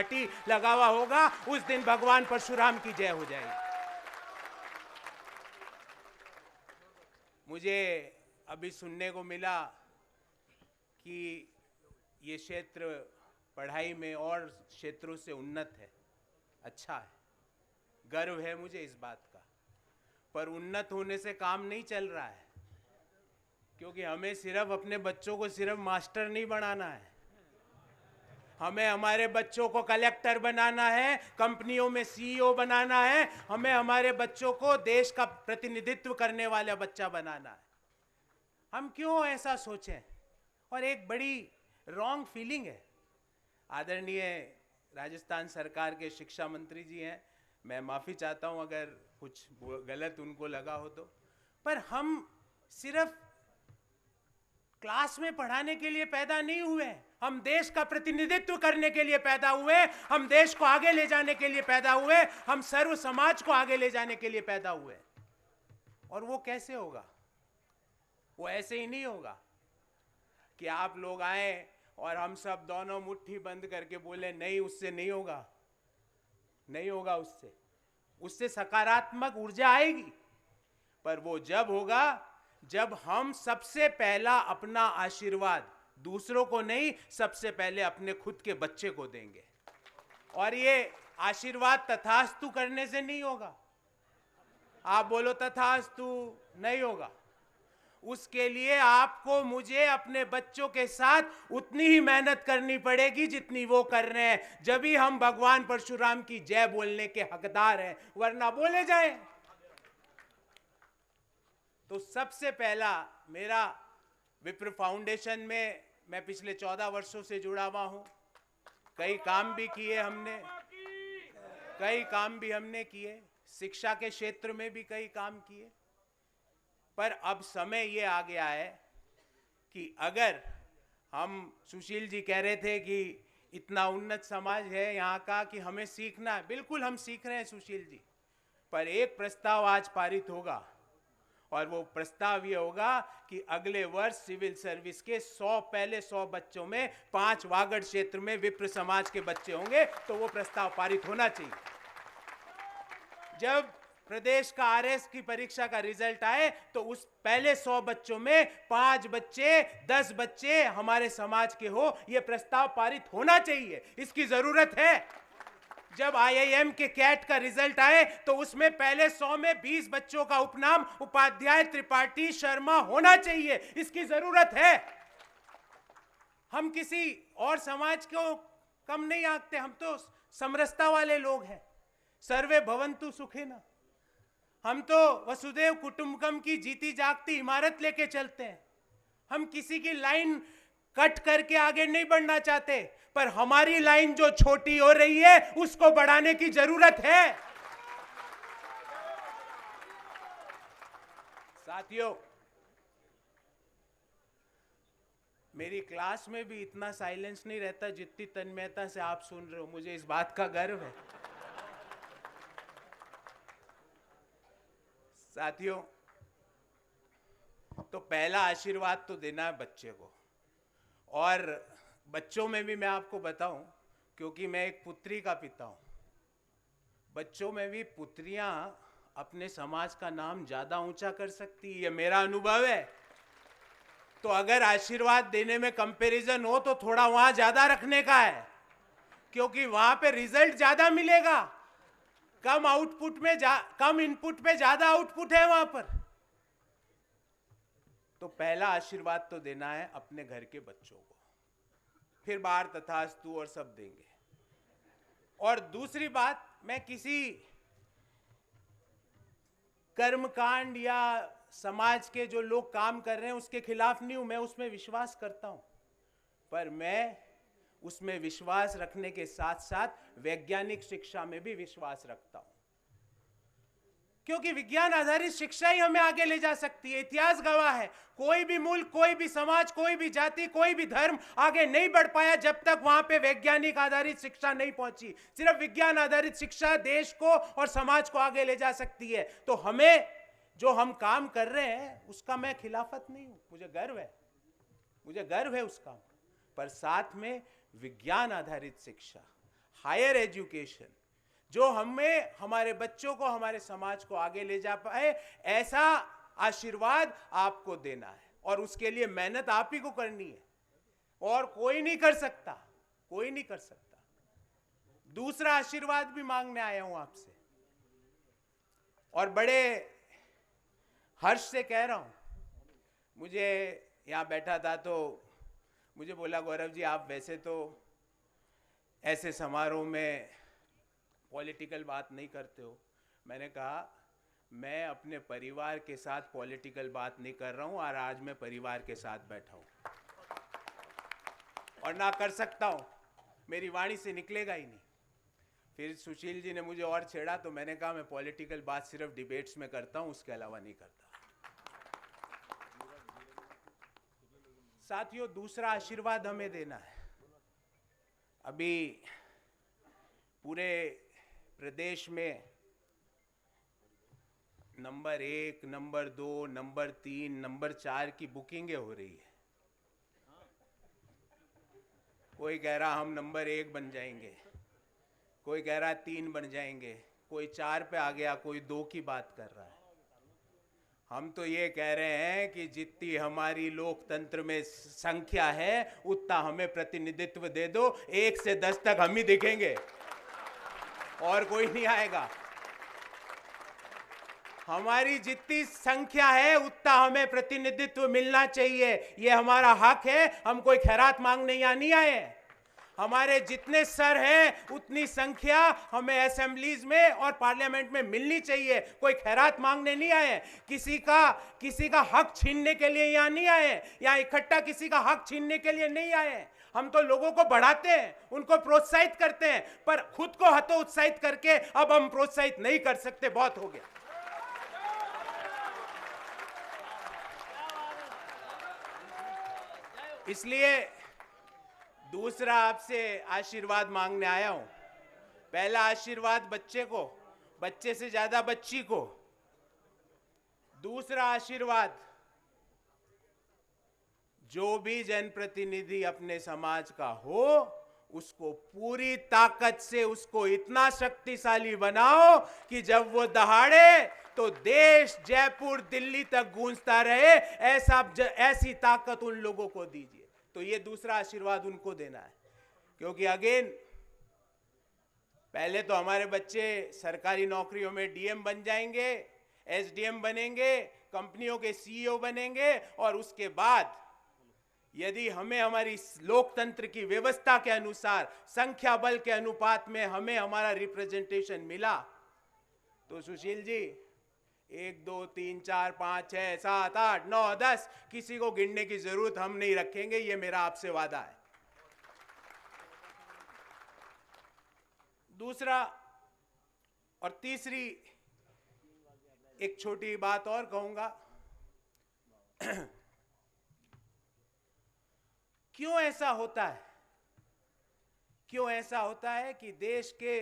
त्रिपाठी लगा हुआ होगा, उस दिन भगवान परशुराम की जय हो जाएगी। मुझे अभी सुनने को मिला कि ये क्षेत्र पढ़ाई में और क्षेत्रों से उन्नत है। अच्छा है, गर्व है मुझे इस बात का। पर उन्नत होने से काम नहीं चल रहा है, क्योंकि हमें सिर्फ अपने बच्चों को सिर्फ मास्टर नहीं बनाना है, हमें हमारे बच्चों को कलेक्टर बनाना है, कंपनियों में सीईओ बनाना है, हमें हमारे बच्चों को देश का प्रतिनिधित्व करने वाला बच्चा बनाना है। हम क्यों ऐसा सोचें? और एक बड़ी रॉन्ग फीलिंग है। आदरणीय राजस्थान सरकार के शिक्षा मंत्री जी हैं, मैं माफ़ी चाहता हूं अगर कुछ गलत उनको लगा हो तो, पर हम सिर्फ क्लास में पढ़ाने के लिए पैदा नहीं हुए, हम देश का प्रतिनिधित्व करने के लिए पैदा हुए, हम देश को आगे ले जाने के लिए पैदा हुए, हम सर्व समाज को आगे ले जाने के लिए पैदा हुए। और वो कैसे होगा? वो ऐसे ही नहीं होगा कि आप लोग आए और हम सब दोनों मुट्ठी बंद करके बोले नहीं, उससे नहीं होगा, नहीं होगा। उससे सकारात्मक ऊर्जा आएगी, पर वो जब होगा जब हम सबसे पहला अपना आशीर्वाद दूसरों को नहीं, सबसे पहले अपने खुद के बच्चे को देंगे। और ये आशीर्वाद तथास्तु करने से नहीं होगा। आप बोलो तथास्तु, नहीं होगा। उसके लिए आपको मुझे अपने बच्चों के साथ उतनी ही मेहनत करनी पड़ेगी जितनी वो कर रहे हैं, जब ही हम भगवान परशुराम की जय बोलने के हकदार हैं, वरना बोले जाए। तो सबसे पहला मेरा विप्र फाउंडेशन में मैं पिछले 14 वर्षों से जुड़ा हुआ हूं। कई काम भी किए हमने, किए, शिक्षा के क्षेत्र में भी कई काम किए। पर अब समय ये आ गया है कि अगर हम, सुशील जी कह रहे थे कि इतना उन्नत समाज है यहाँ का कि हमें सीखना है, बिल्कुल हम सीख रहे हैं सुशील जी, पर एक प्रस्ताव आज पारित होगा, और वो प्रस्ताव ये होगा कि अगले वर्ष सिविल सर्विस के 100 बच्चों में 5 वागड़ क्षेत्र में विप्र समाज के बच्चे होंगे, तो वो प्रस्ताव पारित होना चाहिए। जब प्रदेश का आरएस की परीक्षा का रिजल्ट आए तो उस पहले 100 बच्चों में 5 बच्चे, 10 बच्चे हमारे समाज के हो, यह प्रस्ताव पारित होना चाहिए, इसकी जरूरत है। जब आईआईएम के कैट का रिजल्ट आए तो उसमें पहले 100 में 20 बच्चों का उपनाम उपाध्याय, त्रिपाठी, शर्मा होना चाहिए, इसकी जरूरत है। हम किसी और समाज को कम नहीं आंकते, हम तो समरसता वाले लोग हैं। सर्वे भवन्तु सुखिनः, हम तो वसुदेव कुटुंबकम की जीती जागती इमारत लेके चलते हैं। हम किसी की लाइन कट करके आगे नहीं बढ़ना चाहते, पर हमारी लाइन जो छोटी हो रही है उसको बढ़ाने की जरूरत है। साथियों, मेरी क्लास में भी इतना साइलेंस नहीं रहता जितनी तन्मयता से आप सुन रहे हो, मुझे इस बात का गर्व है। साथियों, तो पहला आशीर्वाद तो देना है बच्चे को, और बच्चों में भी मैं आपको बताऊं, क्योंकि मैं एक पुत्री का पिता हूं, बच्चों में भी पुत्रियां अपने समाज का नाम ज्यादा ऊंचा कर सकती है, ये मेरा अनुभव है। तो अगर आशीर्वाद देने में कंपैरिजन हो तो थोड़ा वहां ज्यादा रखने का है, क्योंकि वहां पे रिजल्ट ज्यादा मिलेगा। कम आउटपुट में कम इनपुट पे ज्यादा आउटपुट है वहां पर। तो पहला आशीर्वाद तो देना है अपने घर के बच्चों को, फिर बाहर तथास्तु और सब देंगे। और दूसरी बात, मैं किसी कर्मकांड या समाज के जो लोग काम कर रहे हैं उसके खिलाफ नहीं हूं, मैं उसमें विश्वास करता हूं, पर मैं उसमें विश्वास रखने के साथ साथ वैज्ञानिक शिक्षा में भी विश्वास रखता हूं, क्योंकि विज्ञान आधारित शिक्षा ही हमें आगे ले जा सकती है। इतिहास गवाह है, कोई भी मुल्क, कोई भी समाज, कोई भी जाति, कोई भी धर्म आगे नहीं बढ़ पाया जब तक वहां पे वैज्ञानिक आधारित शिक्षा नहीं पहुंची। सिर्फ विज्ञान आधारित शिक्षा देश को और समाज को आगे ले जा सकती है। तो हमें जो हम काम कर रहे हैं उसका मैं खिलाफत नहीं हूं, मुझे गर्व है उस काम, पर साथ में विज्ञान आधारित शिक्षा, हायर एजुकेशन, जो हमें, हमारे बच्चों को, हमारे समाज को आगे ले जा पाए, ऐसा आशीर्वाद आपको देना है। और उसके लिए मेहनत आप ही को करनी है, और कोई नहीं कर सकता, कोई नहीं कर सकता। दूसरा आशीर्वाद भी मांगने आया हूं आपसे, और बड़े हर्ष से कह रहा हूं। मुझे यहां बैठा था तो मुझे बोला, गौरव जी आप वैसे तो ऐसे समारोह में पॉलिटिकल बात नहीं करते हो। मैंने कहा मैं अपने परिवार के साथ पॉलिटिकल बात नहीं कर रहा हूं, और आज मैं परिवार के साथ बैठा हूं और ना कर सकता हूं, मेरी वाणी से निकलेगा ही नहीं। फिर सुशील जी ने मुझे और छेड़ा, तो मैंने कहा मैं पॉलिटिकल बात सिर्फ डिबेट्स में करता हूं, उसके अलावा नहीं करता। साथियों, दूसरा आशीर्वाद हमें देना है। अभी पूरे प्रदेश में नंबर 1, नंबर 2, नंबर 3, नंबर 4 की बुकिंगें हो रही है। कोई कह रहा हम नंबर 1 बन जाएंगे, कोई कह रहा 3 बन जाएंगे, कोई 4 पे आ गया, कोई 2 की बात कर रहा है। हम तो ये कह रहे हैं कि जितनी हमारी लोकतंत्र में संख्या है उतना हमें प्रतिनिधित्व दे दो। 1 से 10 तक हम ही दिखेंगे और कोई नहीं आएगा। हमारी जितनी संख्या है उतना हमें प्रतिनिधित्व मिलना चाहिए, ये हमारा हक है। हम कोई खैरात मांगने यहाँ नहीं आए। हमारे जितने सर हैं उतनी संख्या हमें असेंबलीज में और पार्लियामेंट में मिलनी चाहिए। कोई खैरात मांगने नहीं आए, किसी का हक छीनने के लिए यहाँ नहीं आए, यहाँ इकट्ठा किसी का हक छीनने के लिए नहीं आए। हम तो लोगों को बढ़ाते हैं, उनको प्रोत्साहित करते हैं, पर खुद को हतोत्साहित करके अब हम प्रोत्साहित नहीं कर सकते, बहुत हो गया। इसलिए दूसरा आपसे आशीर्वाद मांगने आया हूं। पहला आशीर्वाद बच्चे को, बच्चे से ज्यादा बच्ची को। दूसरा आशीर्वाद, जो भी जनप्रतिनिधि अपने समाज का हो उसको पूरी ताकत से उसको इतना शक्तिशाली बनाओ कि जब वो दहाड़े तो देश, जयपुर, दिल्ली तक गूंजता रहे। ऐसी ताकत उन लोगों को दीजिए। तो ये दूसरा आशीर्वाद उनको देना है, क्योंकि अगेन पहले तो हमारे बच्चे सरकारी नौकरियों में डीएम बन जाएंगे, एसडीएम बनेंगे, कंपनियों के सीईओ बनेंगे, और उसके बाद यदि हमें हमारी लोकतंत्र की व्यवस्था के अनुसार संख्या बल के अनुपात में हमें हमारा रिप्रेजेंटेशन मिला, तो सुशील जी 1, 2, 3, 4, 5, 6, 7, 8, 9, 10 किसी को गिनने की जरूरत हम नहीं रखेंगे। ये मेरा आपसे वादा है। दूसरा और तीसरी एक छोटी बात और कहूंगा। क्यों ऐसा होता है, क्यों ऐसा होता है कि देश के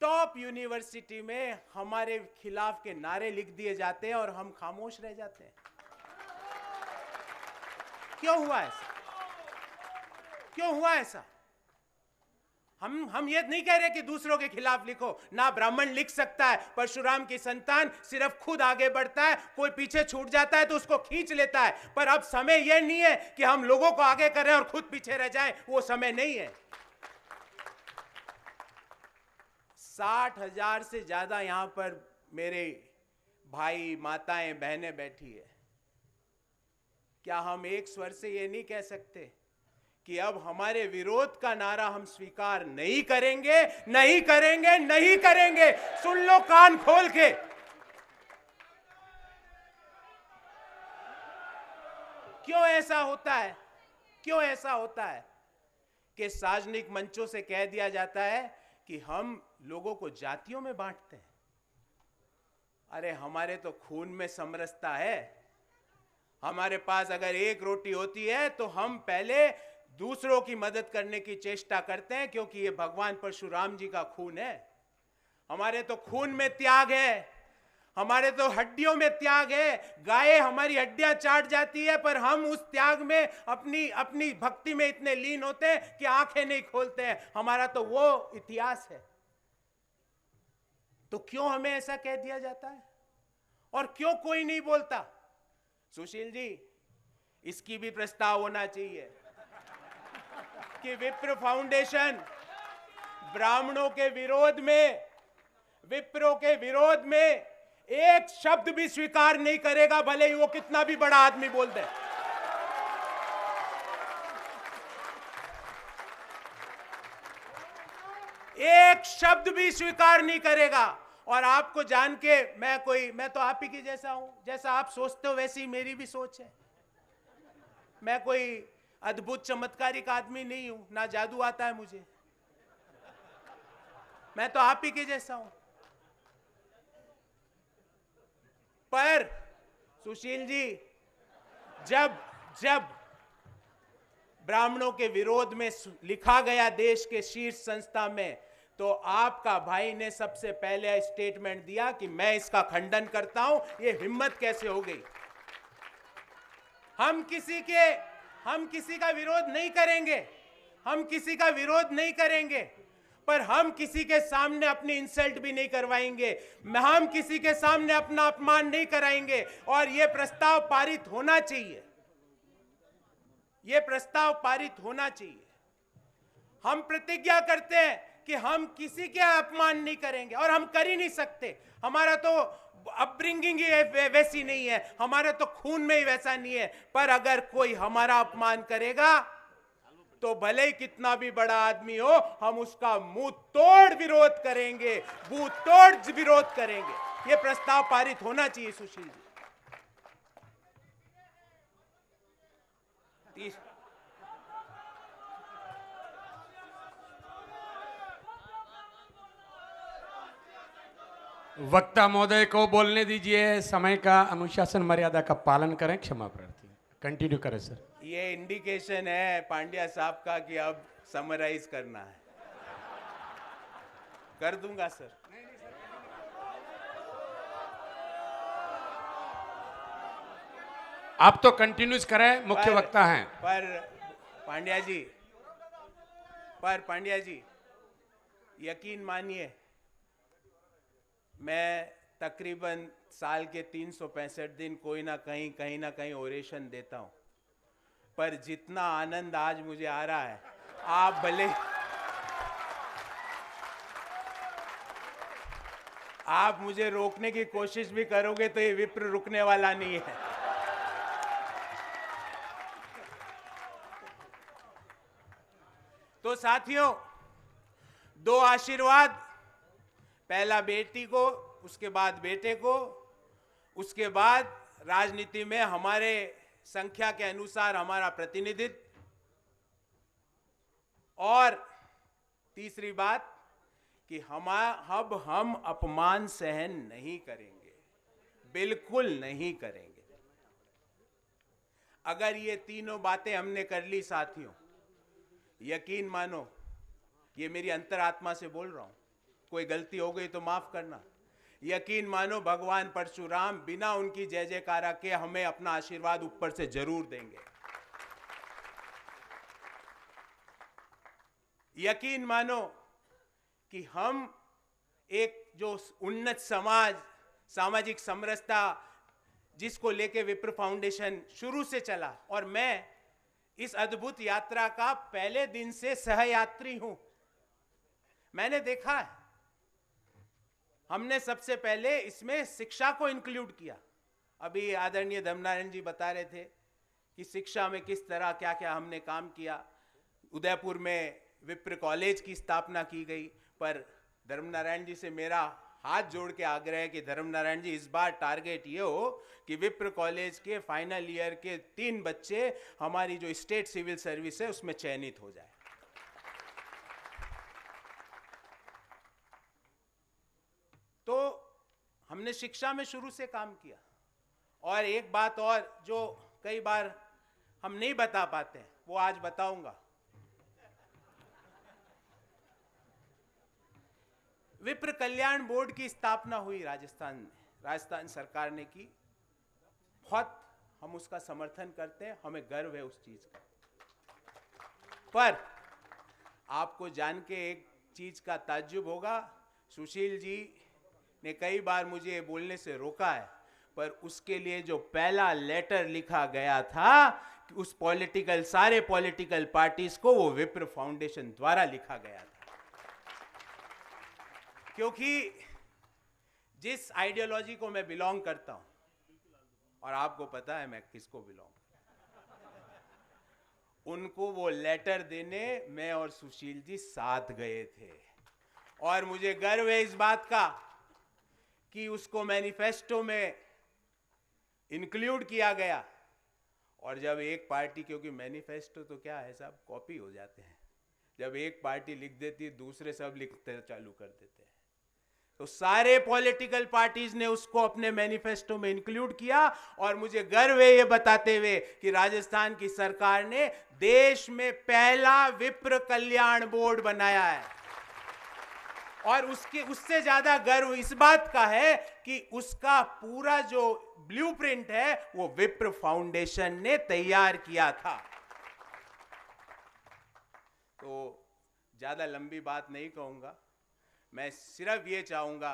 टॉप यूनिवर्सिटी में हमारे खिलाफ के नारे लिख दिए जाते हैं और हम खामोश रह जाते हैं? क्यों हुआ ऐसा? क्यों हुआ ऐसा? हम ये नहीं कह रहे कि दूसरों के खिलाफ लिखो, ना ब्राह्मण लिख सकता है। परशुराम की संतान सिर्फ खुद आगे बढ़ता है, कोई पीछे छूट जाता है तो उसको खींच लेता है। पर अब समय यह नहीं है कि हम लोगों को आगे करें और खुद पीछे रह जाएं, वो समय नहीं है। 60,000 से ज्यादा यहां पर मेरे भाई, माताएं, बहनें बैठी है। क्या हम एक स्वर से ये नहीं कह सकते कि अब हमारे विरोध का नारा हम स्वीकार नहीं करेंगे, नहीं करेंगे, नहीं करेंगे? सुन लो कान खोल के। क्यों ऐसा होता है? क्यों ऐसा होता है कि सार्वजनिक मंचों से कह दिया जाता है कि हम लोगों को जातियों में बांटते हैं? अरे हमारे तो खून में समरसता है। हमारे पास अगर एक रोटी होती है तो हम पहले दूसरों की मदद करने की चेष्टा करते हैं, क्योंकि ये भगवान परशुराम जी का खून है। हमारे तो खून में त्याग है, हमारे तो हड्डियों में त्याग है, गाय हमारी हड्डियां चाट जाती है, पर हम उस त्याग में अपनी अपनी भक्ति में इतने लीन होते हैं कि आंखें नहीं खोलते हैं। हमारा तो वो इतिहास है। तो क्यों हमें ऐसा कह दिया जाता है और क्यों कोई नहीं बोलता? सुशील जी, इसकी भी प्रस्ताव होना चाहिए कि विप्र फाउंडेशन ब्राह्मणों के विरोध में, विप्रों के विरोध में एक शब्द भी स्वीकार नहीं करेगा, भले ही वो कितना भी बड़ा आदमी बोल दे। एक शब्द भी स्वीकार नहीं करेगा। और आपको जान के मैं तो आप ही की जैसा हूं, जैसा आप सोचते हो वैसी मेरी भी सोच है। मैं कोई अद्भुत चमत्कारिक आदमी नहीं हूं, ना जादू आता है मुझे। मैं तो आप ही के जैसा हूं। पर सुशील जी, जब ब्राह्मणों के विरोध में लिखा गया देश के शीर्ष संस्था में, तो आपका भाई ने सबसे पहले स्टेटमेंट दिया कि मैं इसका खंडन करता हूं। ये हिम्मत कैसे हो गई? हम किसी का विरोध नहीं करेंगे, हम किसी का विरोध नहीं करेंगे, पर हम किसी के सामने अपनी इंसल्ट भी नहीं करवाएंगे, हम किसी के सामने अपना अपमान नहीं कराएंगे। और यह प्रस्ताव पारित होना चाहिए, यह प्रस्ताव पारित होना चाहिए। हम प्रतिज्ञा करते हैं कि हम किसी के अपमान नहीं करेंगे, और हम कर ही नहीं सकते। हमारा तो अपब्रिंगिंग ही वैसी नहीं है, हमारे तो खून में ही वैसा नहीं है। पर अगर कोई हमारा अपमान करेगा तो भले ही कितना भी बड़ा आदमी हो, हम उसका मुंह तोड़ विरोध करेंगे, मुंह तोड़ विरोध करेंगे। यह प्रस्ताव पारित होना चाहिए सुशील जी। वक्ता महोदय को बोलने दीजिए, समय का अनुशासन मर्यादा का पालन करें, क्षमा प्रार्थी। कंटिन्यू करें सर। ये इंडिकेशन है पांड्या साहब का कि अब समराइज करना है। कर दूंगा सर। आप तो कंटिन्यूस करें, मुख्य वक्ता हैं। पर पांड्या जी यकीन मानिए, मैं तकरीबन साल के 365 दिन कहीं ना कहीं ओरेशन देता हूं, पर जितना आनंद आज मुझे आ रहा है, आप मुझे रोकने की कोशिश भी करोगे तो ये विप्र रुकने वाला नहीं है। तो साथियों, दो आशीर्वाद, पहला बेटी को, उसके बाद बेटे को, उसके बाद राजनीति में हमारे संख्या के अनुसार हमारा प्रतिनिधित्व, और तीसरी बात कि हम अपमान सहन नहीं करेंगे, बिल्कुल नहीं करेंगे। अगर ये तीनों बातें हमने कर ली साथियों, यकीन मानो, ये मेरी अंतरात्मा से बोल रहा हूं, कोई गलती हो गई तो माफ करना। यकीन मानो भगवान परशुराम बिना उनकी जय जयकारा के हमें अपना आशीर्वाद ऊपर से जरूर देंगे। यकीन मानो कि हम एक जो उन्नत समाज, सामाजिक समरसता जिसको लेके विप्र फाउंडेशन शुरू से चला, और मैं इस अद्भुत यात्रा का पहले दिन से सहयात्री हूं। मैंने देखा है, हमने सबसे पहले इसमें शिक्षा को इंक्लूड किया। अभी आदरणीय धर्मनारायण जी बता रहे थे कि शिक्षा में किस तरह क्या क्या हमने काम किया। उदयपुर में विप्र कॉलेज की स्थापना की गई, पर धर्मनारायण जी से मेरा हाथ जोड़ के आग्रह है कि धर्मनारायण जी, इस बार टारगेट ये हो कि विप्र कॉलेज के फाइनल ईयर के 3 बच्चे हमारी जो स्टेट सिविल सर्विस है उसमें चयनित हो जाए। तो हमने शिक्षा में शुरू से काम किया। और एक बात और जो कई बार हम नहीं बता पाते हैं, वो आज बताऊंगा। विप्र कल्याण बोर्ड की स्थापना हुई राजस्थान में राजस्थान सरकार ने की, बहुत हम उसका समर्थन करते हैं, हमें गर्व है उस चीज का। पर आपको जान के एक चीज का ताज्जुब होगा, सुशील जी ने कई बार मुझे बोलने से रोका है, पर उसके लिए जो पहला लेटर लिखा गया था कि उस सारे पॉलिटिकल पार्टीज को, वो विप्र फाउंडेशन द्वारा लिखा गया था। क्योंकि जिस आइडियोलॉजी को मैं बिलोंग करता हूं, और आपको पता है मैं किसको बिलोंग, उनको वो लेटर देने मैं और सुशील जी साथ गए थे। और मुझे गर्व है इस बात का कि उसको मैनिफेस्टो में इंक्लूड किया गया। और जब एक पार्टी, क्योंकि मैनिफेस्टो तो क्या है साहब, कॉपी हो जाते हैं, जब एक पार्टी लिख देती है दूसरे सब लिखते चालू कर देते हैं। तो सारे पॉलिटिकल पार्टीज ने उसको अपने मैनिफेस्टो में इंक्लूड किया। और मुझे गर्व है ये बताते हुए कि राजस्थान की सरकार ने देश में पहला विप्र कल्याण बोर्ड बनाया है। और उससे ज्यादा गर्व इस बात का है कि उसका पूरा जो ब्लूप्रिंट है वो विप्र फाउंडेशन ने तैयार किया था। तो ज्यादा लंबी बात नहीं कहूंगा, मैं सिर्फ ये चाहूंगा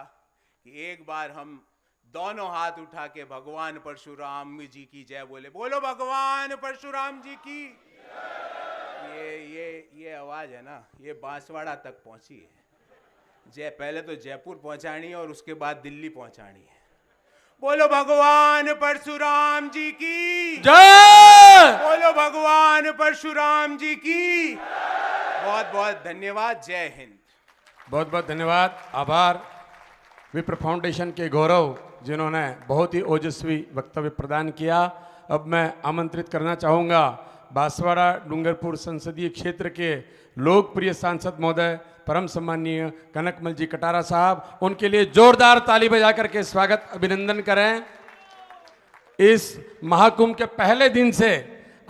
कि एक बार हम दोनों हाथ उठा के भगवान परशुराम जी की जय बोले। बोलो भगवान परशुराम जी की। ये आवाज है ना, ये बांसवाड़ा तक पहुंची है। पहले तो जयपुर पहुंचानी है और उसके बाद दिल्ली पहुंचानी है। बोलो भगवान परशुराम जी की जय। बोलो भगवान परशुराम जी की। बहुत बहुत धन्यवाद। जय हिंद। बहुत बहुत धन्यवाद, आभार विप्र फाउंडेशन के गौरव, जिन्होंने बहुत ही ओजस्वी वक्तव्य प्रदान किया। अब मैं आमंत्रित करना चाहूँगा बांसवाड़ा डूंगरपुर संसदीय क्षेत्र के लोकप्रिय सांसद महोदय परम सम्माननीय कनकमल जी कटारा साहब, उनके लिए जोरदार ताली बजा करके स्वागत अभिनंदन करें। इस महाकुंभ के पहले दिन से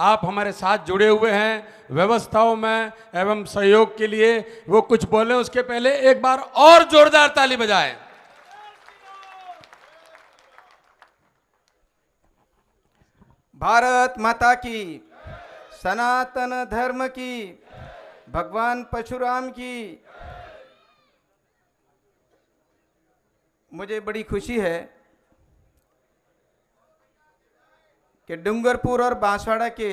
आप हमारे साथ जुड़े हुए हैं व्यवस्थाओं में एवं सहयोग के लिए। वो कुछ बोले उसके पहले एक बार और जोरदार ताली बजाएं। भारत माता की, सनातन धर्म की, भगवान परशुराम की। मुझे बड़ी खुशी है कि डूंगरपुर और बांसवाड़ा के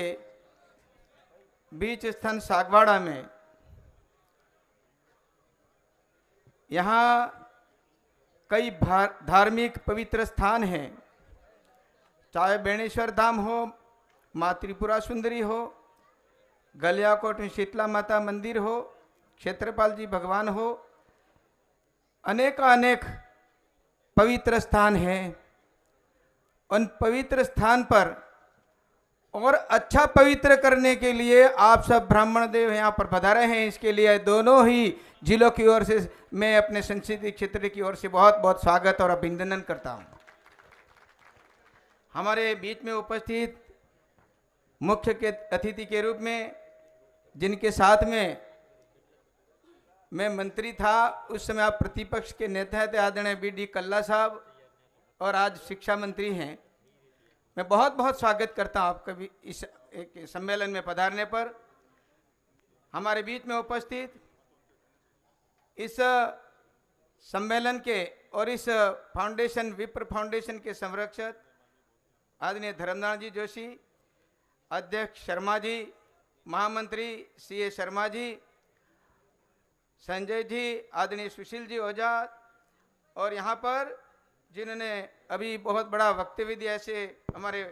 बीच स्थान सागवाड़ा में यहाँ कई धार्मिक पवित्र स्थान हैं, चाहे बेणेश्वर धाम हो, माँ त्रिपुरा सुंदरी हो, गलियाकोट में शीतला माता मंदिर हो, क्षेत्रपाल जी भगवान हो, अनेक पवित्र स्थान हैं। उन पवित्र स्थान पर और अच्छा पवित्र करने के लिए आप सब ब्राह्मण देव यहाँ पर पधारे हैं। इसके लिए दोनों ही जिलों की ओर से मैं अपने संसदीय क्षेत्र की ओर से बहुत बहुत स्वागत और अभिनंदन करता हूँ। हमारे बीच में उपस्थित मुख्य के अतिथि के रूप में, जिनके साथ में मैं मंत्री था, उस समय आप प्रतिपक्ष के नेता थे, आदरणीय BD कल्ला साहब, और आज शिक्षा मंत्री हैं। मैं बहुत बहुत स्वागत करता हूं आपका भी इस एक सम्मेलन में पधारने पर। हमारे बीच में उपस्थित इस सम्मेलन के और इस फाउंडेशन विप्र फाउंडेशन के संरक्षक आदरणीय धर्मनाथ जी जोशी, अध्यक्ष शर्मा जी, महामंत्री CA शर्मा जी, संजय जी, आदरणीय सुशील जी ओझा, और यहाँ पर जिन्होंने अभी बहुत बड़ा वक्तव्य दिया, ऐसे हमारे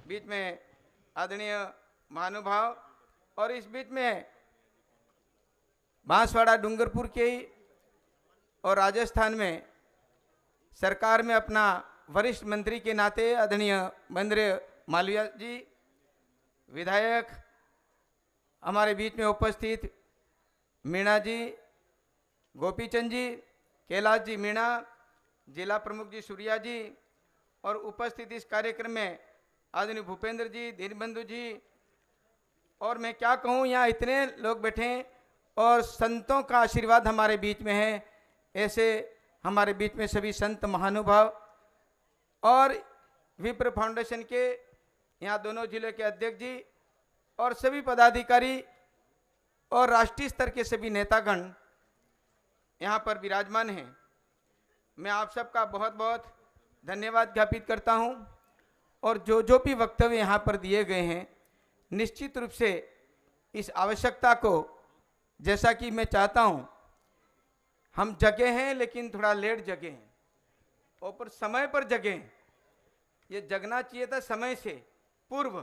बीच में आदरणीय महानुभाव, और इस बीच में बांसवाड़ा डूंगरपुर के ही और राजस्थान में सरकार में अपना वरिष्ठ मंत्री के नाते आदरणीय महेंद्र मालविया जी, विधायक हमारे बीच में उपस्थित मीणा जी, गोपीचंद जी, कैलाश जी मीणा, जिला प्रमुख जी सूर्या जी, और उपस्थित इस कार्यक्रम में आदरणीय भूपेंद्र जी, दीनबंधु जी, और मैं क्या कहूँ, यहाँ इतने लोग बैठे और संतों का आशीर्वाद हमारे बीच में है। ऐसे हमारे बीच में सभी संत महानुभाव और विप्र फाउंडेशन के यहाँ दोनों जिले के अध्यक्ष जी और सभी पदाधिकारी और राष्ट्रीय स्तर के सभी नेतागण यहाँ पर विराजमान हैं। मैं आप सबका बहुत बहुत धन्यवाद ज्ञापित करता हूँ। और जो भी वक्तव्य यहाँ पर दिए गए हैं, निश्चित रूप से इस आवश्यकता को, जैसा कि मैं चाहता हूँ, हम जगे हैं लेकिन थोड़ा लेट जगे हैं और पर समय पर जगे हैं। ये जगना चाहिए था समय से पूर्व।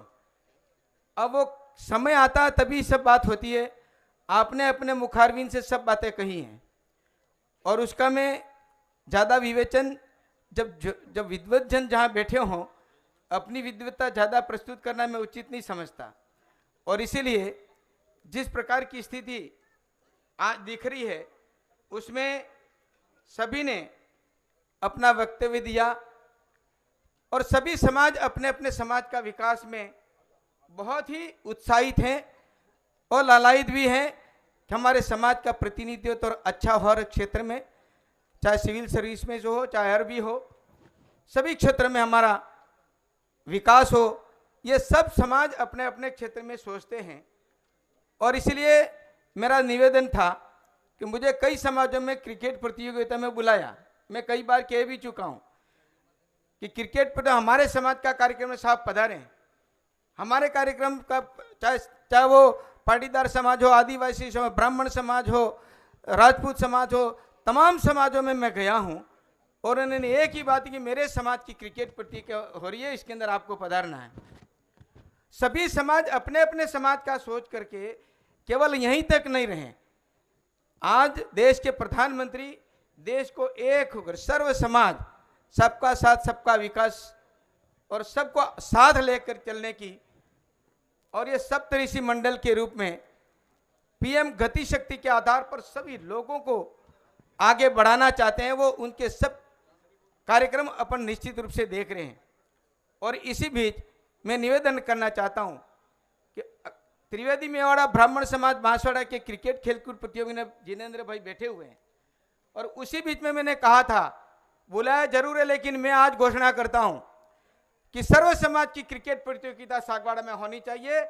अब वो समय आता तभी सब बात होती है। आपने अपने मुखारविंद से सब बातें कही हैं और उसका मैं ज़्यादा विवेचन, जब विद्वत जन जहाँ बैठे हों, अपनी विद्वत्ता ज़्यादा प्रस्तुत करना मैं उचित नहीं समझता। और इसीलिए जिस प्रकार की स्थिति आज दिख रही है उसमें सभी ने अपना वक्तव्य दिया और सभी समाज अपने अपने समाज का विकास में बहुत ही उत्साहित हैं और लालायित भी हैं कि हमारे समाज का प्रतिनिधित्व और अच्छा हो हर क्षेत्र में, चाहे सिविल सर्विस में जो हो, चाहे आर्मी हो, सभी क्षेत्र में हमारा विकास हो। ये सब समाज अपने अपने क्षेत्र में सोचते हैं। और इसलिए मेरा निवेदन था कि मुझे कई समाजों में क्रिकेट प्रतियोगिता में बुलाया। मैं कई बार कह भी चुका हूँ कि क्रिकेट पर हमारे समाज का कार्यक्रम में साहब पधारें। हमारे कार्यक्रम का चाहे वो पाटीदार समाज हो, आदिवासी समाज, ब्राह्मण समाज हो, राजपूत समाज हो, तमाम समाजों में मैं गया हूँ और उन्होंने एक ही बात कि मेरे समाज की क्रिकेट प्रतियोगिता हो रही है, इसके अंदर आपको पधारना है। सभी समाज अपने अपने समाज का सोच करके केवल यहीं तक नहीं रहे। आज देश के प्रधानमंत्री देश को एक होकर सर्व समाज, सबका साथ सबका विकास और सबको साथ लेकर चलने की, और ये सप्तऋषि मंडल के रूप में पीएम गति शक्ति के आधार पर सभी लोगों को आगे बढ़ाना चाहते हैं। वो उनके सब कार्यक्रम अपन निश्चित रूप से देख रहे हैं। और इसी बीच मैं निवेदन करना चाहता हूं कि त्रिवेदी मेवाड़ा ब्राह्मण समाज बांसवाड़ा के क्रिकेट खेलकूद प्रतियोगी ने जिनेंद्र भाई बैठे हुए हैं और उसी बीच में मैंने कहा था, बुलाया जरूर है, लेकिन मैं आज घोषणा करता हूं कि सर्व समाज की क्रिकेट प्रतियोगिता सागवाड़ा में होनी चाहिए।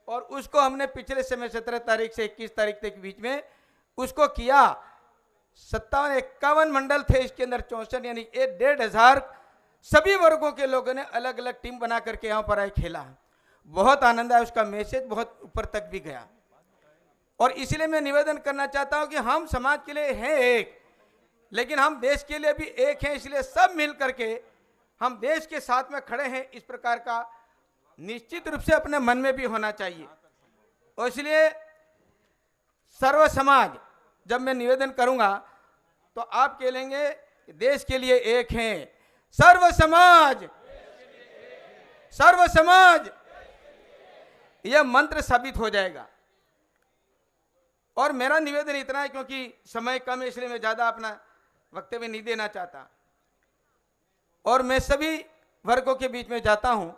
और उसको हमने पिछले समय 17 तारीख से 21 तारीख तक बीच में उसको किया। 57-51 मंडल थे, इसके अंदर 64 यानी 1,500 सभी वर्गों के लोगों ने अलग अलग टीम बना करके यहाँ पर आए, खेला। बहुत आनंद आया, उसका मैसेज बहुत ऊपर तक भी गया। और इसलिए मैं निवेदन करना चाहता हूं कि हम समाज के लिए हैं एक, लेकिन हम देश के लिए भी एक हैं। इसलिए सब मिल करके हम देश के साथ में खड़े हैं, इस प्रकार का निश्चित रूप से अपने मन में भी होना चाहिए। और इसलिए सर्व समाज, जब मैं निवेदन करूंगा तो आप कह लेंगे देश के लिए एक हैं। सर्व समाज, सर्व समाज, यह मंत्र साबित हो जाएगा। और मेरा निवेदन इतना है, क्योंकि समय कम है इसलिए मैं ज्यादा अपना वक्तव्य नहीं देना चाहता। और मैं सभी वर्गों के बीच में जाता हूं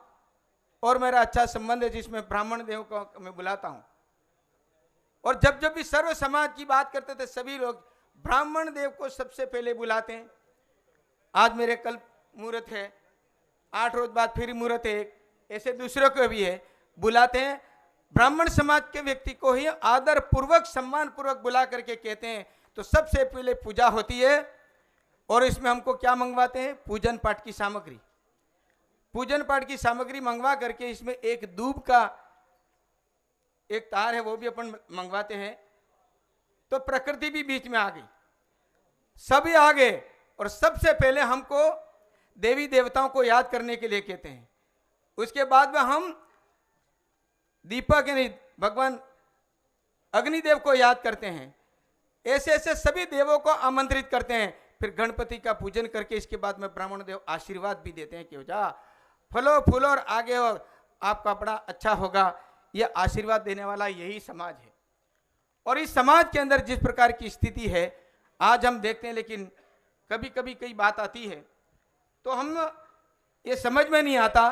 और मेरा अच्छा संबंध है, जिसमें ब्राह्मण देव को मैं बुलाता हूं। और जब जब भी सर्व समाज की बात करते थे सभी लोग ब्राह्मण देव को सबसे पहले बुलाते हैं। आज मेरे कल मुहूर्त है, 8 रोज बाद फिर मुहूर्त है, ऐसे दूसरों को भी है, बुलाते हैं। ब्राह्मण समाज के व्यक्ति को ही आदर पूर्वक सम्मान पूर्वक बुला करके कहते हैं। तो सबसे पहले पूजा होती है और इसमें हमको क्या मंगवाते हैं? पूजन पाठ की सामग्री। पूजन पाठ की सामग्री मंगवा करके इसमें एक दूब का एक तार है, वो भी अपन मंगवाते हैं। तो प्रकृति भी बीच में आ गई, सभी आ गए। और सबसे पहले हमको देवी देवताओं को याद करने के लिए कहते हैं। उसके बाद में हम दीपक यानी भगवान अग्निदेव को याद करते हैं। ऐसे ऐसे सभी देवों को आमंत्रित करते हैं। फिर गणपति का पूजन करके इसके बाद में ब्राह्मण देव आशीर्वाद भी देते हैं कि जा फलो फूलो और आगे और आपका बड़ा अच्छा होगा। यह आशीर्वाद देने वाला यही समाज है। और इस समाज के अंदर जिस प्रकार की स्थिति है आज हम देखते हैं, लेकिन कभी कभी कई बात आती है तो हम ये समझ में नहीं आता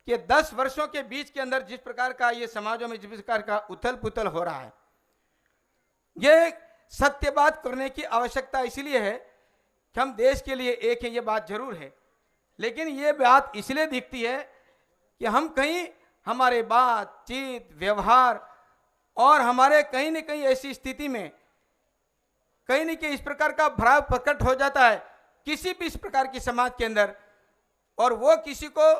कि 10 वर्षों के बीच के अंदर जिस प्रकार का ये समाजों में जिस प्रकार का उथल पुथल हो रहा है, ये सत्य बात करने की आवश्यकता इसलिए है कि हम देश के लिए एक हैं, ये बात जरूर है। लेकिन ये बात इसलिए दिखती है कि हम कहीं हमारे बातचीत, व्यवहार और हमारे कहीं न कहीं ऐसी स्थिति में कहीं न कहीं इस प्रकार का भाव प्रकट हो जाता है किसी भी इस प्रकार की समाज के अंदर, और वो किसी को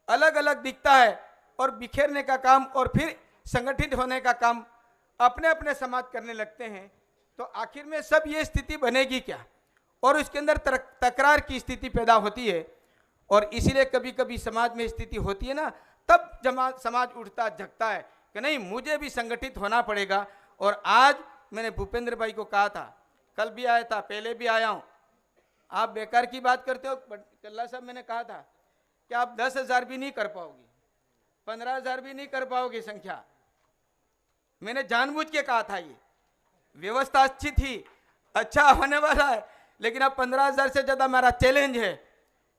अलग अलग दिखता है और बिखेरने का काम और फिर संगठित होने का काम अपने अपने समाज करने लगते हैं, तो आखिर में सब ये स्थिति बनेगी क्या, और उसके अंदर तकरार की स्थिति पैदा होती है। और इसीलिए कभी कभी समाज में स्थिति होती है ना, तब समाज उठता झकता है कि नहीं, मुझे भी संगठित होना पड़ेगा। और आज मैंने भूपेंद्र भाई को कहा था, कल भी आया था, पहले भी आया हूँ, आप बेकार की बात करते हो। कल्ला साहब, मैंने कहा था कि आप 10,000 भी नहीं कर पाओगे, 15,000 भी नहीं कर पाओगे संख्या। मैंने जानबूझ के कहा था, ये व्यवस्था अच्छी थी, अच्छा होने वाला है, लेकिन अब 15,000 से ज्यादा मेरा चैलेंज है।